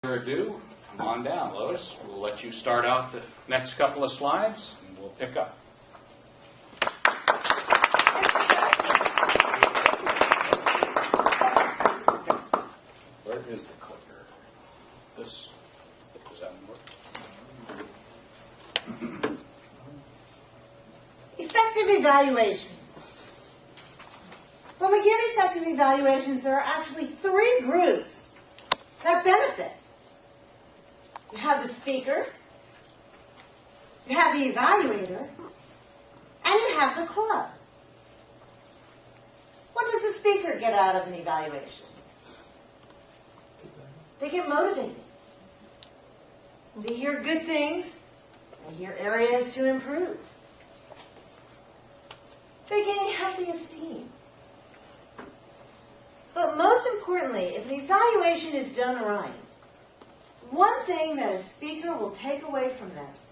further ado, come on down, Lois. We'll let you start out the next couple of slides, and we'll pick up. Where is the clicker? This. Does that one work? Effective evaluations. When we get effective evaluations, there are actually three groups that benefit. You have the speaker, you have the evaluator, and you have the club. What does the speaker get out of an evaluation? They get motivated. They hear good things, they hear areas to improve. They gain healthy esteem. But most importantly, if an evaluation is done right, one thing that a speaker will take away from this,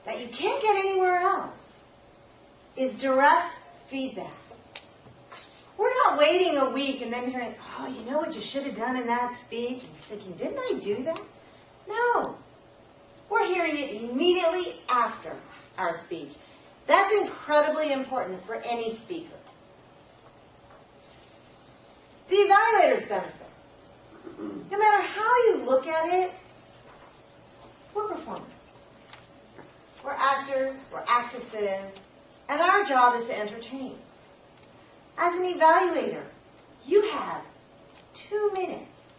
that you can't get anywhere else, is direct feedback. We're not waiting a week and then hearing, oh, you know what you should have done in that speech? And you're thinking, didn't I do that? No. We're hearing it immediately after our speech. That's incredibly important for any speaker. The evaluators benefit. No matter how you look at it, we're performers. We're actors, we're actresses, and our job is to entertain. As an evaluator, you have 2 minutes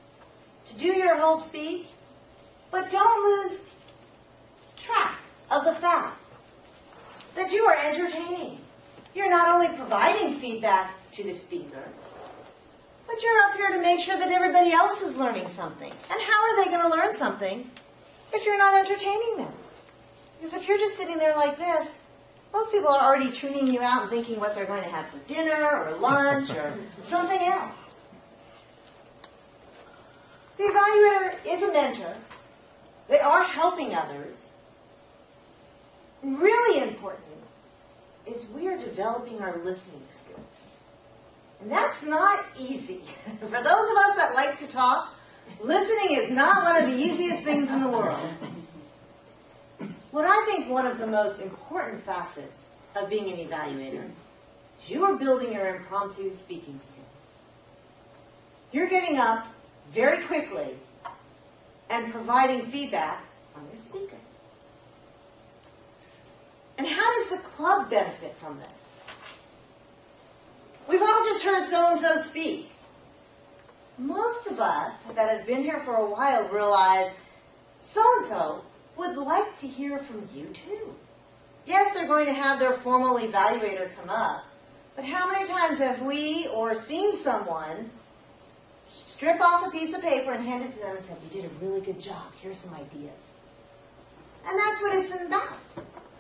to do your whole speech, but don't lose track of the fact that you are entertaining. You're not only providing feedback to the speaker, but you're up here to make sure that everybody else is learning something. And how are they going to learn something if you're not entertaining them? Because if you're just sitting there like this, most people are already tuning you out and thinking what they're going to have for dinner or lunch or something else. The evaluator is a mentor. They are helping others. Really important is we are developing our listening skills. And that's not easy. For those of us that like to talk, listening is not one of the easiest things in the world. What I think one of the most important facets of being an evaluator is you are building your impromptu speaking skills. You're getting up very quickly and providing feedback on your speaker. And how does the club benefit from this? We've all just heard so-and-so speak. Most of us that have been here for a while realize so-and-so would like to hear from you too. Yes, they're going to have their formal evaluator come up, but how many times have we or seen someone strip off a piece of paper and hand it to them and say, you did a really good job, here's some ideas. And that's what it's about.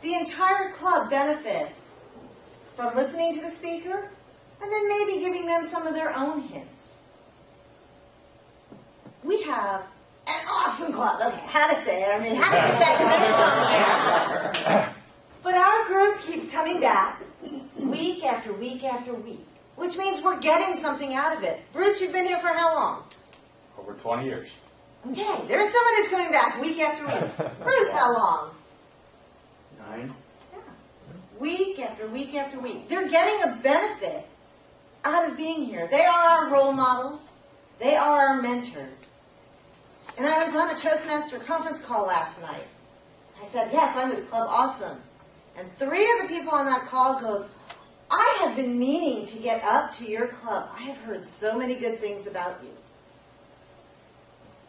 The entire club benefits from listening to the speaker and then maybe giving them some of their own hints. We have an awesome club. Okay, how to say it. I mean, how to put that in there. But our group keeps coming back week after week after week, which means we're getting something out of it. Bruce, you've been here for how long? Over 20 years. Okay, there's someone who's coming back week after week. Bruce, how long? 9. Yeah. Week after week after week. They're getting a benefit out of being here. They are our role models. They are our mentors. And I was on a Toastmaster conference call last night. I said, yes, I'm with Club Awesome. And 3 of the people on that call goes, I have been meaning to get up to your club. I have heard so many good things about you.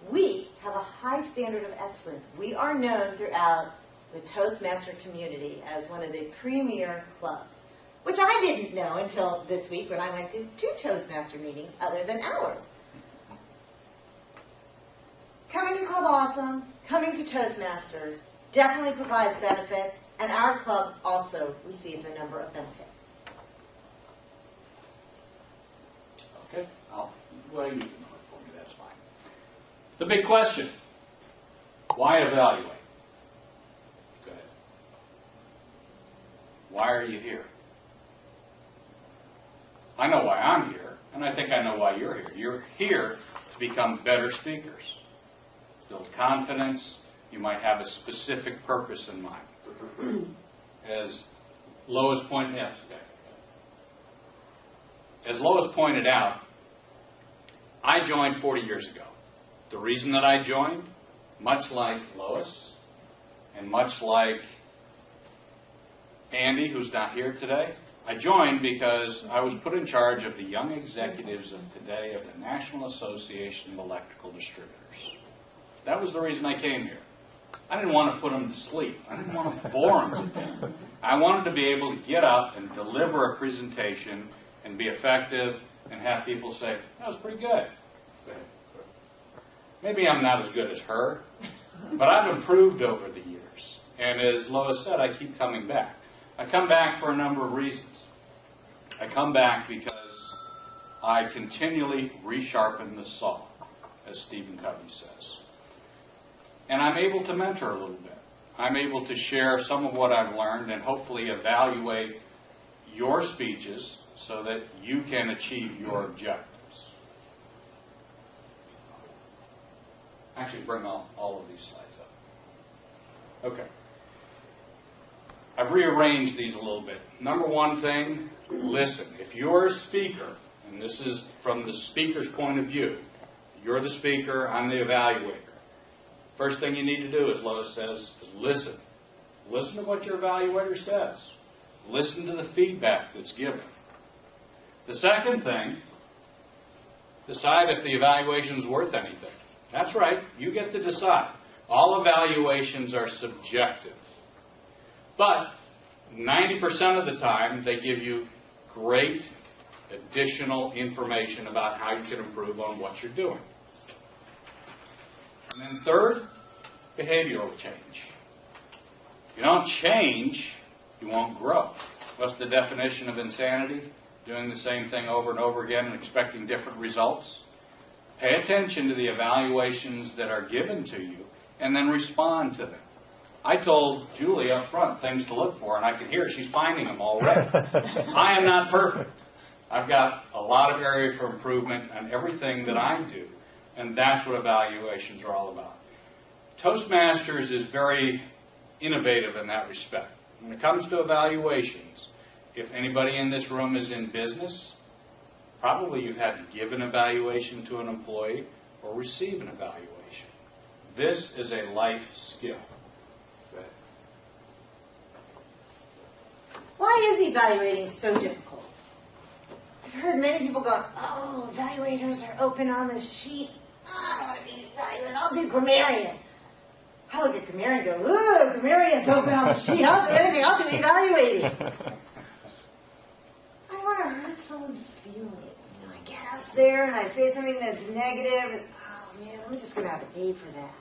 We have a high standard of excellence. We are known throughout the Toastmaster community as one of the premier clubs, which I didn't know until this week when I went to 2 Toastmaster meetings other than ours. Coming to Club Awesome, coming to Toastmasters definitely provides benefits, and our club also receives a number of benefits. Okay, well, you can do it for me, that's fine. The big question, why evaluate? Go ahead. Why are you here? I know why I'm here, and I think I know why you're here. You're here to become better speakers. build confidence. You might have a specific purpose in mind. As Lois pointed out, I joined 40 years ago. The reason that I joined, much like Lois, and much like Andy, who's not here today, I joined because I was put in charge of the young executives of today of the National Association of Electrical Distributors. That was the reason I came here. I didn't want to put them to sleep. I didn't want to bore them to death. I wanted to be able to get up and deliver a presentation and be effective and have people say, that was pretty good. Maybe I'm not as good as her, but I've improved over the years. And as Lois said, I keep coming back. I come back for a number of reasons. I come back because I continually resharpen the saw, as Stephen Covey says. And I'm able to mentor a little bit. I'm able to share some of what I've learned and hopefully evaluate your speeches so that you can achieve your objectives. Actually, bring all of these slides up. Okay. I've rearranged these a little bit. Number one thing, listen. If you're a speaker, and this is from the speaker's point of view, you're the speaker, I'm the evaluator. First thing you need to do, as Lois says, is listen. Listen to what your evaluator says. Listen to the feedback that's given. The second thing, decide if the evaluation's worth anything. That's right, you get to decide. All evaluations are subjective. But 90% of the time, they give you great additional information about how you can improve on what you're doing. And then third, behavioral change. If you don't change, you won't grow. What's the definition of insanity? Doing the same thing over and over again and expecting different results. Pay attention to the evaluations that are given to you and then respond to them. I told Julie up front things to look for, and I can hear she's finding them already. I am not perfect. I've got a lot of area for improvement on everything that I do, and that's what evaluations are all about. Toastmasters is very innovative in that respect. When it comes to evaluations, if anybody in this room is in business, probably you've had to give an evaluation to an employee or receive an evaluation. This is a life skill. Why is evaluating so difficult? I've heard many people go, oh, evaluators are open on the sheet. Oh, I don't want to be an evaluator. I'll do grammarian. I look at grammarian and go, ooh, grammarian's open on the sheet. I'll do anything. I'll do evaluating. I don't want to hurt someone's feelings. You know, I get out there and I say something that's negative, and oh man, I'm just going to have to pay for that.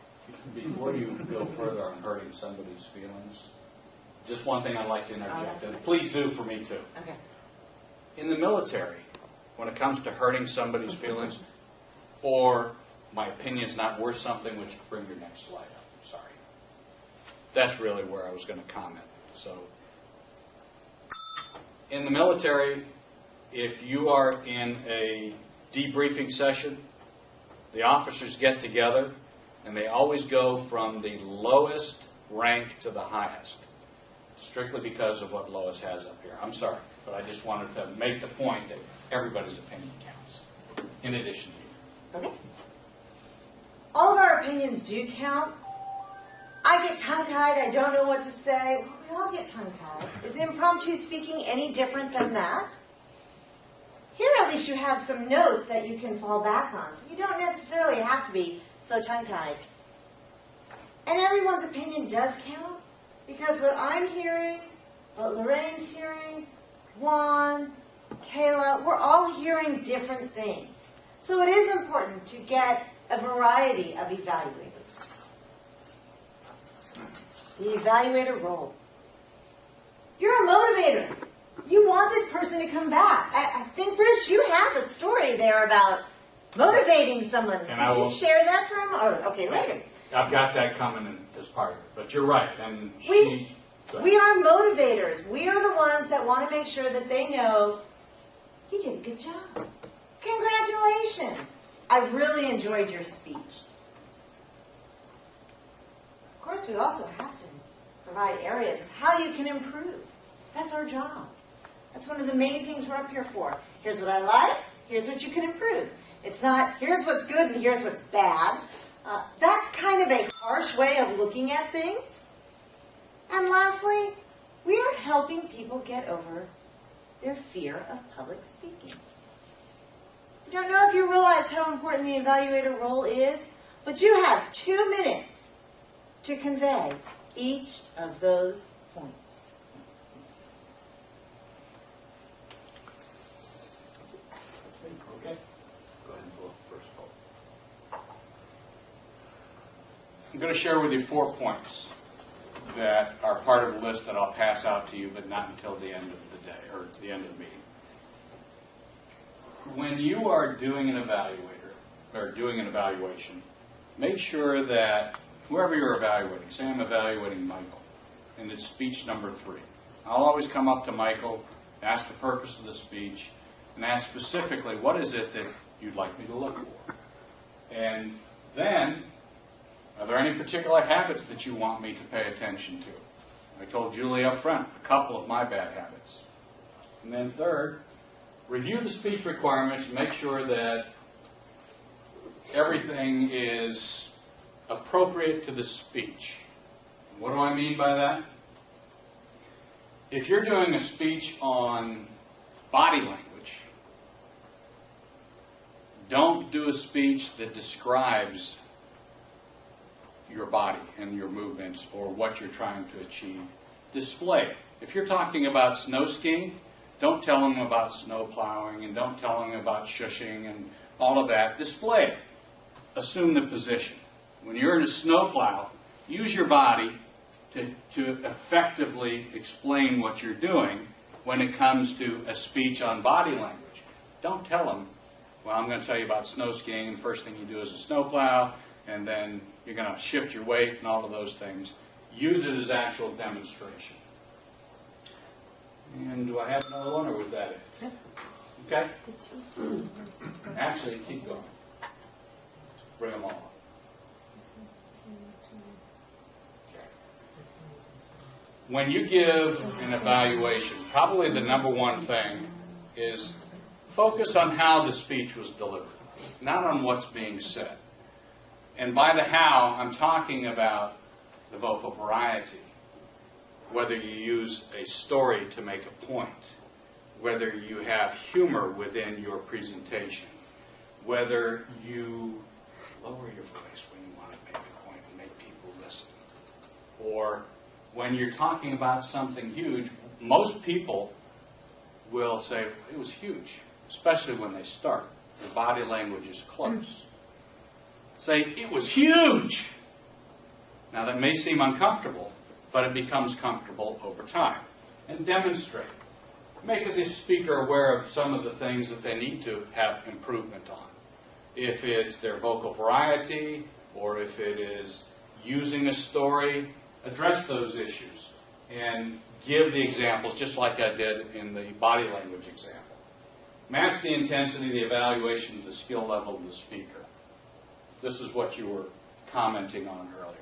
Before you go further on hurting somebody's feelings, just one thing I'd like to interject, and please do for me too. Okay. In the military, when it comes to hurting somebody's feelings, or my opinion's not worth something, which bring your next slide up. Sorry. That's really where I was going to comment. So, in the military, if you are in a debriefing session, the officers get together, and they always go from the lowest rank to the highest, strictly because of what Lois has up here. I'm sorry, but I just wanted to make the point that everybody's opinion counts, in addition to you. Okay. All of our opinions do count. I get tongue-tied. I don't know what to say. Well, we all get tongue-tied. Is impromptu speaking any different than that? Here, at least, you have some notes that you can fall back on. So you don't necessarily have to be so tongue-tied. And everyone's opinion does count, because what I'm hearing, what Lorraine's hearing, Juan, Kayla, we're all hearing different things. So it is important to get a variety of evaluators. The evaluator role. You're a motivator. You want this person to come back. I think, Bruce, you have a story there about motivating someone. Could you share that for him? Or, okay, later. I've got that coming in as part of it, but you're right. And we are motivators. We are the ones that want to make sure that they know you did a good job. Congratulations. I really enjoyed your speech. we also have to provide areas of how you can improve. That's our job. That's one of the main things we're up here for. Here's what I like, here's what you can improve. It's not, here's what's good and here's what's bad. That's kind of a harsh way of looking at things. And lastly, we are helping people get over their fear of public speaking. I don't know if you realize how important the evaluator role is, but you have 2 minutes to convey each of those points. Okay. Go ahead and pull up the first poll. I'm going to share with you 4 points that are part of a list that I'll pass out to you, but not until the end of the day, or the end of the meeting. When you are doing an evaluator, or doing an evaluation, make sure that whoever you're evaluating, say I'm evaluating Michael, and it's speech number 3. I'll always come up to Michael, ask the purpose of the speech, and ask specifically, what is it that you'd like me to look for? And then, are there any particular habits that you want me to pay attention to? I told Julie up front a couple of my bad habits. And then third, review the speech requirements and make sure that everything is appropriate to the speech. What do I mean by that? If you're doing a speech on body language, don't do a speech that describes your body and your movements or what you're trying to achieve. Display it. If you're talking about snow skiing, don't tell them about snow plowing and don't tell them about shushing and all of that. Display it. Assume the position. When you're in a snow plow, use your body to effectively explain what you're doing when it comes to a speech on body language. Don't tell them, well, I'm going to tell you about snow skiing, and the first thing you do is a snow plow, and then you're going to shift your weight and all of those things. Use it as actual demonstration. And do I have another one, or was that it? Okay? Actually, keep going. Bring them all up. Okay. When you give an evaluation, probably the number one thing is focus on how the speech was delivered, not on what's being said. And by the how, I'm talking about the vocal variety, whether you use a story to make a point, whether you have humor within your presentation, whether you lower your voice when you want to make a point and make people listen, or when you're talking about something huge, most people will say, it was huge, especially when they start. The body language is close. Say, it was huge. Now that may seem uncomfortable, but it becomes comfortable over time. And demonstrate. Make the speaker aware of some of the things that they need to have improvement on. If it's their vocal variety, or if it is using a story, address those issues. And give the examples, just like I did in the body language example. Match the intensity of the evaluation to the skill level of the speaker. This is what you were commenting on earlier.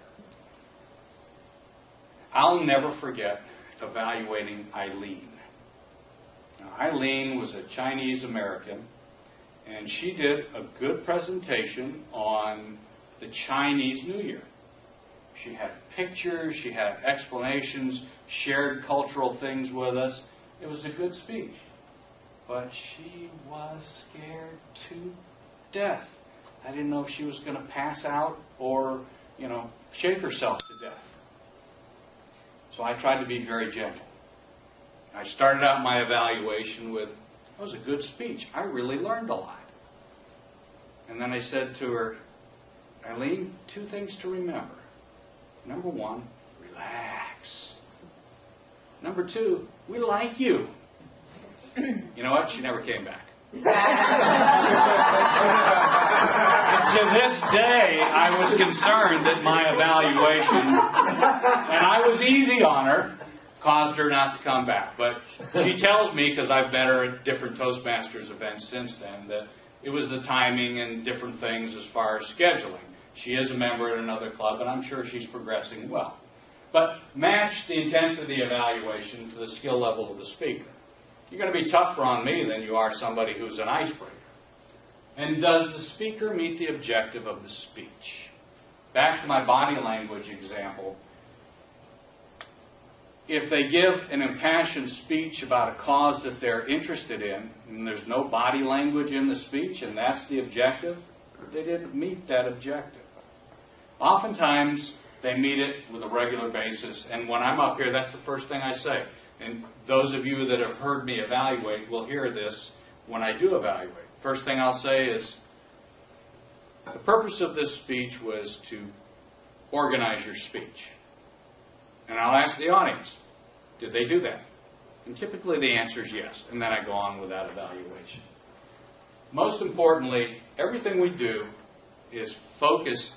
I'll never forget evaluating Eileen. Now, Eileen was a Chinese American, and she did a good presentation on the Chinese New Year. She had pictures, she had explanations, shared cultural things with us. It was a good speech. But she was scared to death. I didn't know if she was going to pass out or, shake herself to death. So I tried to be very gentle. I started out my evaluation with, that was a good speech. I really learned a lot. And then I said to her, Eileen, 2 things to remember. Number 1, relax. Number 2, we like you. You know what? She never came back. And to this day, I was concerned that my evaluation, and I was easy on her, caused her not to come back. But she tells me, because I've met her at different Toastmasters events since then, that it was the timing and different things as far as scheduling. She is a member at another club, and I'm sure she's progressing well. But match the intensity of the evaluation to the skill level of the speaker. You're going to be tougher on me than you are somebody who's an icebreaker. And does the speaker meet the objective of the speech? Back to my body language example. If they give an impassioned speech about a cause that they're interested in, and there's no body language in the speech, and that's the objective, they didn't meet that objective. Oftentimes, they meet it with a regular basis, and when I'm up here, that's the first thing I say. And those of you that have heard me evaluate will hear this when I do evaluate. First thing I'll say is, the purpose of this speech was to organize your speech. And I'll ask the audience, did they do that? And typically the answer is yes, and then I go on with that evaluation. Most importantly, everything we do is focused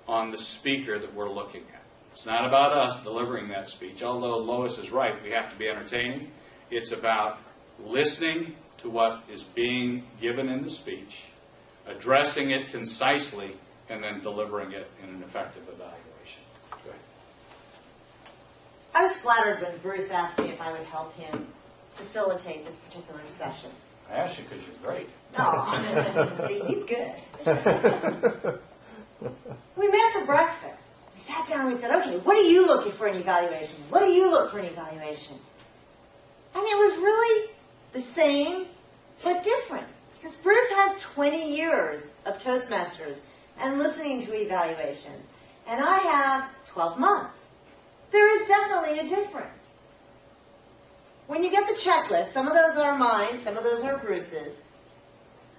on the speaker that we're looking at. It's not about us delivering that speech, although Lois is right, we have to be entertaining. It's about listening to what is being given in the speech, addressing it concisely, and then delivering it in an effective evaluation. Go ahead. I was flattered when Bruce asked me if I would help him facilitate this particular session. I asked you because you're great. Oh, see, he's good. We met for breakfast. We sat down and we said, okay, what are you looking for in evaluation? What do you look for in evaluation? And it was really the same, but different. Because Bruce has 20 years of Toastmasters and listening to evaluations. And I have 12 months. There is definitely a difference. When you get the checklist, some of those are mine, some of those are Bruce's.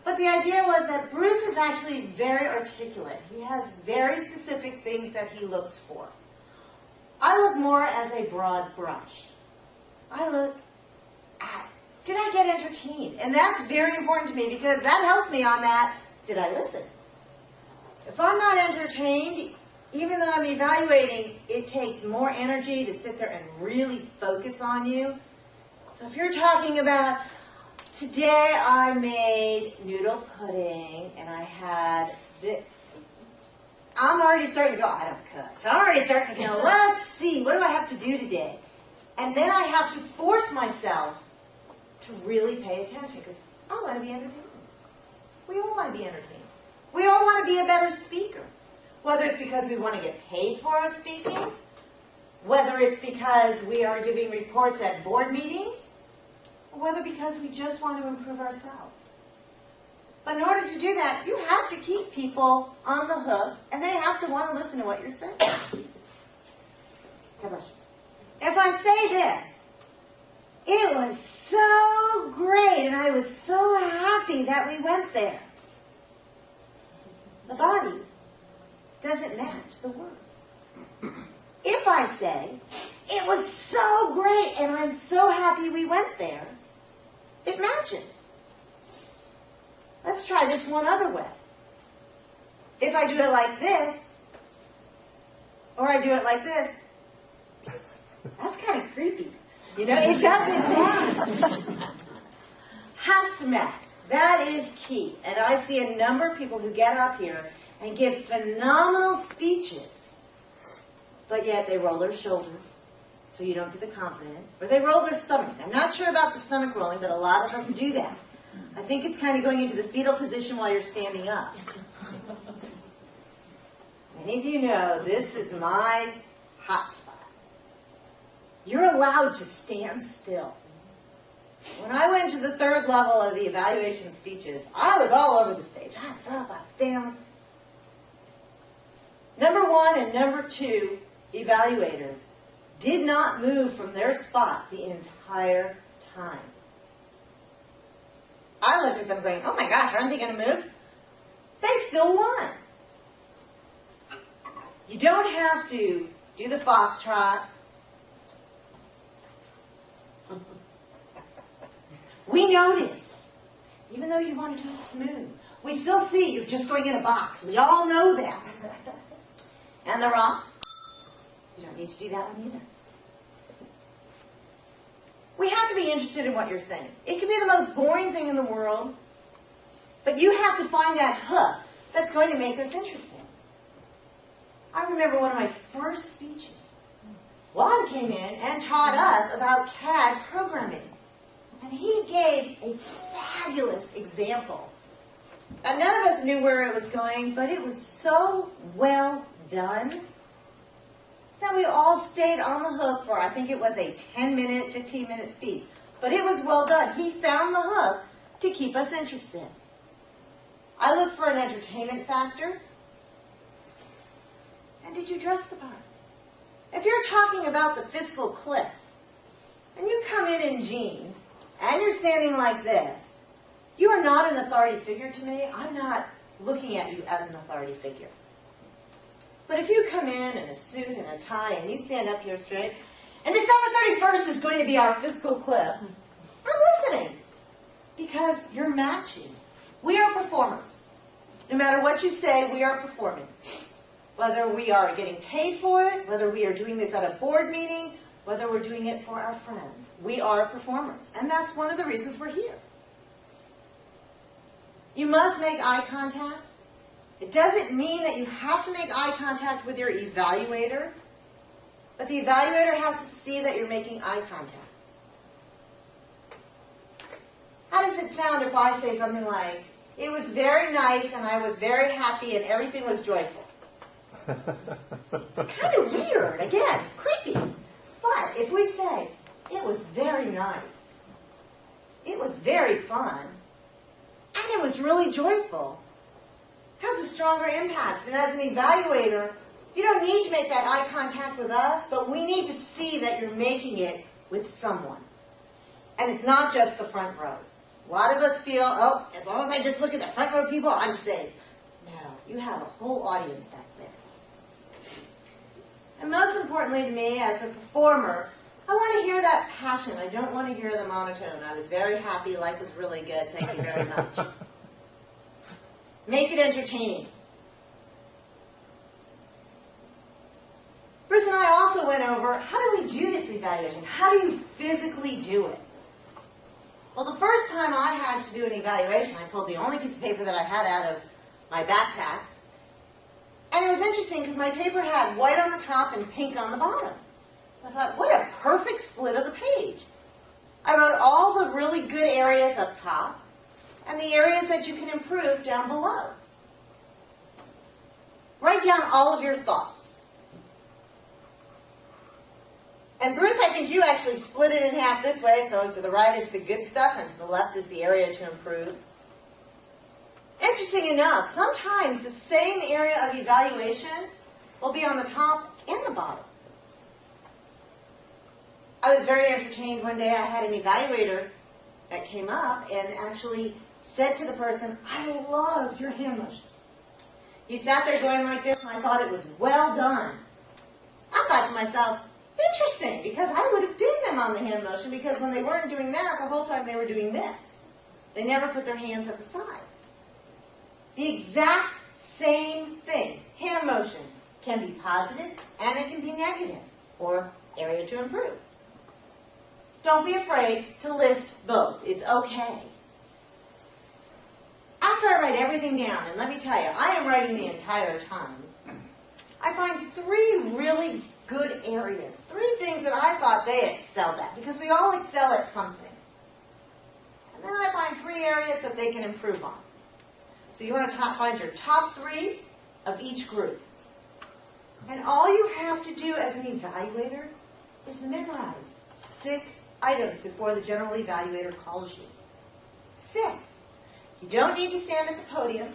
But the idea was that Bruce is actually very articulate. He has very specific things that he looks for. I look more as a broad brush. I look at, did I get entertained? And that's very important to me because that helps me on that, did I listen? If I'm not entertained, even though I'm evaluating, it takes more energy to sit there and really focus on you. So if you're talking about, today I made noodle pudding and I had this, I'm already starting to go, I don't cook. So I'm already starting to go, let's see, what do I have to do today? And then I have to force myself to really pay attention because I want to be entertained. We all want to be entertained. We all want to be a better speaker. Whether it's because we want to get paid for our speaking, whether it's because we are giving reports at board meetings, or whether because we just want to improve ourselves. But in order to do that, you have to keep people on the hook, and they have to want to listen to what you're saying. God bless you. If I say this, it was so great, and I was so happy that we went there. The body doesn't match the words. If I say, it was so great, and I'm so happy we went there, it matches. Let's try this one other way. If I do it like this, or I do it like this, that's kind of creepy. You know, it doesn't match. Has to match. That is key. And I see a number of people who get up here and give phenomenal speeches, but yet they roll their shoulders, so you don't see the confidence, or they roll their stomach. I'm not sure about the stomach rolling, but a lot of us do that. I think it's kind of going into the fetal position while you're standing up. Many of you know this is my hot spot. You're allowed to stand still. When I went to the third level of the evaluation speeches, I was all over the stage. I was up, I was down. Number 1 and number 2 evaluators did not move from their spot the entire time. I looked at them going, oh my gosh, aren't they going to move? They still won. You don't have to do the foxtrot. We notice, even though you want to do it smooth, we still see you're just going in a box. We all know that. And they're wrong. You don't need to do that one either. We have to be interested in what you're saying. It can be the most boring thing in the world, but you have to find that hook that's going to make us interesting. I remember one of my first speeches. Juan came in and taught us about CAD programming. And he gave a fabulous example. And none of us knew where it was going, but it was so well done that we all stayed on the hook for, I think it was a 10-minute, 15-minute speech. But it was well done. He found the hook to keep us interested. I looked for an entertainment factor. And did you dress the part? If you're talking about the fiscal cliff, and you come in jeans, and you're standing like this, you are not an authority figure to me. I'm not looking at you as an authority figure. But if you come in a suit and a tie, and you stand up here straight, and December 31st is going to be our fiscal cliff, I'm listening. Because you're matching. We are performers. No matter what you say, we are performing. Whether we are getting paid for it, whether we are doing this at a board meeting, whether we're doing it for our friends. We are performers. And that's one of the reasons we're here. You must make eye contact. It doesn't mean that you have to make eye contact with your evaluator, but the evaluator has to see that you're making eye contact. How does it sound if I say something like, it was very nice and I was very happy and everything was joyful? It's kind of weird, again, creepy. But if we say, it was very nice, it was very fun, and it was really joyful, has a stronger impact. And as an evaluator, you don't need to make that eye contact with us, but we need to see that you're making it with someone. And it's not just the front row. A lot of us feel, oh, as long as I just look at the front row people, I'm safe. No, you have a whole audience back there. And most importantly to me, as a performer, I want to hear that passion. I don't want to hear the monotone. I was very happy. Life was really good. Thank you very much. Make it entertaining. Bruce and I also went over, how do we do this evaluation? How do you physically do it? Well, the first time I had to do an evaluation, I pulled the only piece of paper that I had out of my backpack. And it was interesting because my paper had white on the top and pink on the bottom. So I thought, what a perfect split of the page. I wrote all the really good areas up top and the areas that you can improve down below. Write down all of your thoughts. And Bruce, I think you actually split it in half this way, so to the right is the good stuff and to the left is the area to improve. Interesting enough, sometimes the same area of evaluation will be on the top and the bottom. I was very entertained one day. I had an evaluator that came up and actually said to the person, I loved your hand motion. You sat there going like this, and I thought it was well done. I thought to myself, interesting, because I would have dinged them on the hand motion, because when they weren't doing that, the whole time they were doing this. They never put their hands at the side. The exact same thing, hand motion, can be positive and it can be negative, or area to improve. Don't be afraid to list both. It's okay. After I write everything down, and let me tell you, I am writing the entire time, I find 3 really good areas, 3 things that I thought they excelled at, because we all excel at something. And then I find 3 areas that they can improve on. So you want to find your top 3 of each group. And all you have to do as an evaluator is memorize 6 items before the general evaluator calls you. 6. You don't need to stand at the podium.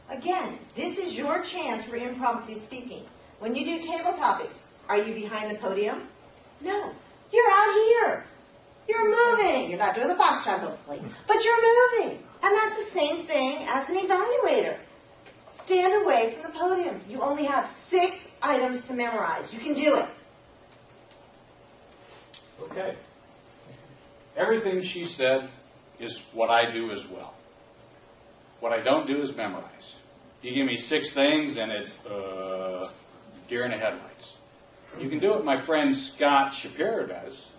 Again, this is your chance for impromptu speaking. When you do table topics, are you behind the podium? No. You're out here. You're moving. You're not doing the foxtrot, hopefully. But you're moving. And that's the same thing as an evaluator. Stand away from the podium. You only have 6 items to memorize. You can do it. Okay. Everything she said is what I do as well. What I don't do is memorize. You give me 6 things and it's deer in the headlights. You can do what my friend Scott Shapiro does.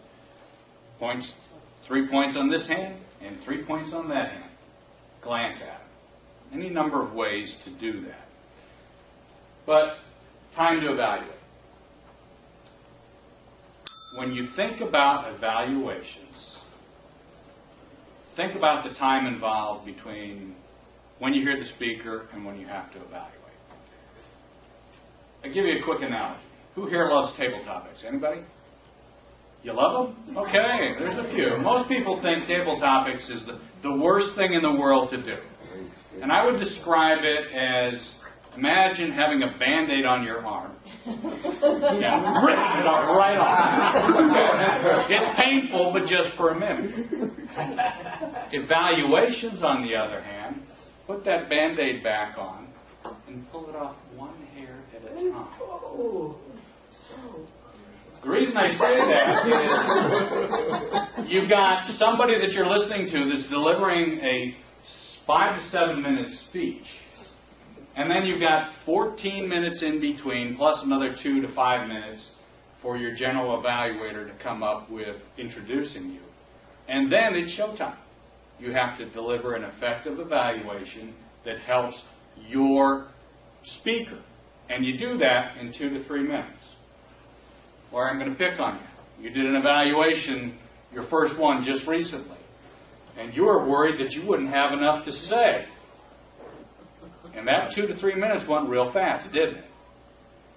3 points on this hand and 3 points on that hand. Glance at them. Any number of ways to do that. But Time to evaluate. When you think about evaluations, think about the time involved between when you hear the speaker and when you have to evaluate. I'll give you a quick analogy. Who here loves table topics? Anybody? You love them? Okay, there's a few. Most people think table topics is the worst thing in the world to do. And I would describe it as, imagine having a Band-Aid on your arm. Yeah, ripping it off right off. Okay. It's painful, but just for a minute. Evaluations, on the other hand, put that Band-Aid back on and pull it off one hair at a time. The reason I say that is you've got somebody that you're listening to that's delivering a 5 to 7 minute speech. And then you've got 14 minutes in between, plus another 2 to 5 minutes for your general evaluator to come up with introducing you. And then it's showtime. You have to deliver an effective evaluation that helps your speaker. And you do that in 2 to 3 minutes. Or I'm going to pick on you. You did an evaluation, your first one just recently. And you were worried that you wouldn't have enough to say. And that 2 to 3 minutes went real fast, didn't it?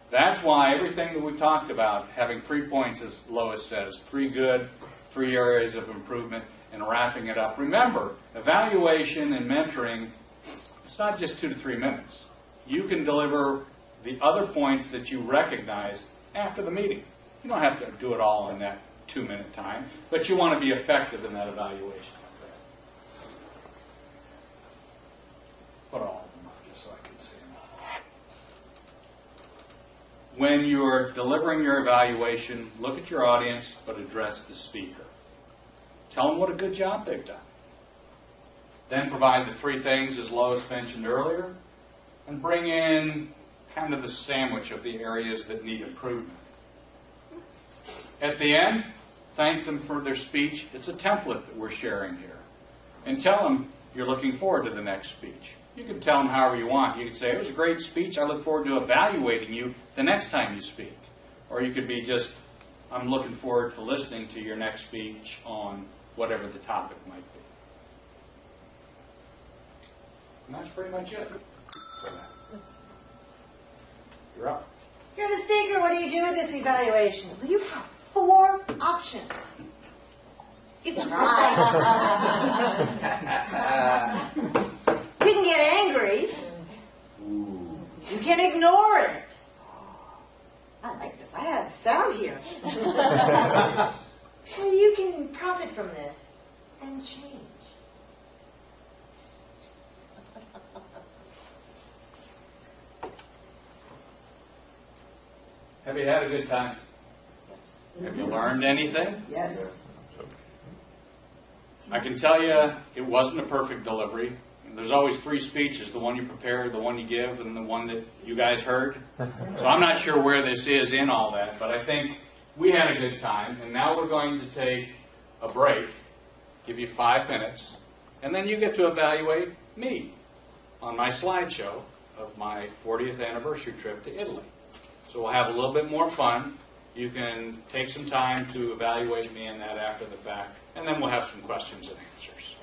That's why everything that we talked about, having 3 points, as Lois says, 3 good, 3 areas of improvement, and wrapping it up. Remember, evaluation and mentoring, it's not just 2 to 3 minutes. You can deliver the other points that you recognize after the meeting. You don't have to do it all in that 2-minute time, but you want to be effective in that evaluation. Put all of them up just so I can see them. When you're delivering your evaluation, look at your audience, but address the speaker. Tell them what a good job they've done. Then provide the 3 things, as Lois mentioned earlier, and bring in kind of the sandwich of the areas that need improvement. At the end, thank them for their speech. It's a template that we're sharing here. And tell them you're looking forward to the next speech. You can tell them however you want. You can say, it was a great speech. I look forward to evaluating you the next time you speak. Or you could be just, I'm looking forward to listening to your next speech on whatever the topic might be. And that's pretty much it for that. You're up. You're the speaker. What do you do with this evaluation? Well, you have 4 options. You can cry. You can get angry. You can ignore it. I like this. I have sound here. Well, you can profit from this and change. Have you had a good time? Yes. Have you learned anything? Yes. I can tell you it wasn't a perfect delivery. There's always 3 speeches, the one you prepared, the one you give, and the one that you guys heard. So I'm not sure where this is in all that, but I think we had a good time. And now we're going to take a break, give you 5 minutes, and then you get to evaluate me on my slideshow of my 40th anniversary trip to Italy. So we'll have a little bit more fun. You can take some time to evaluate me in that after the fact, and then we'll have some questions and answers.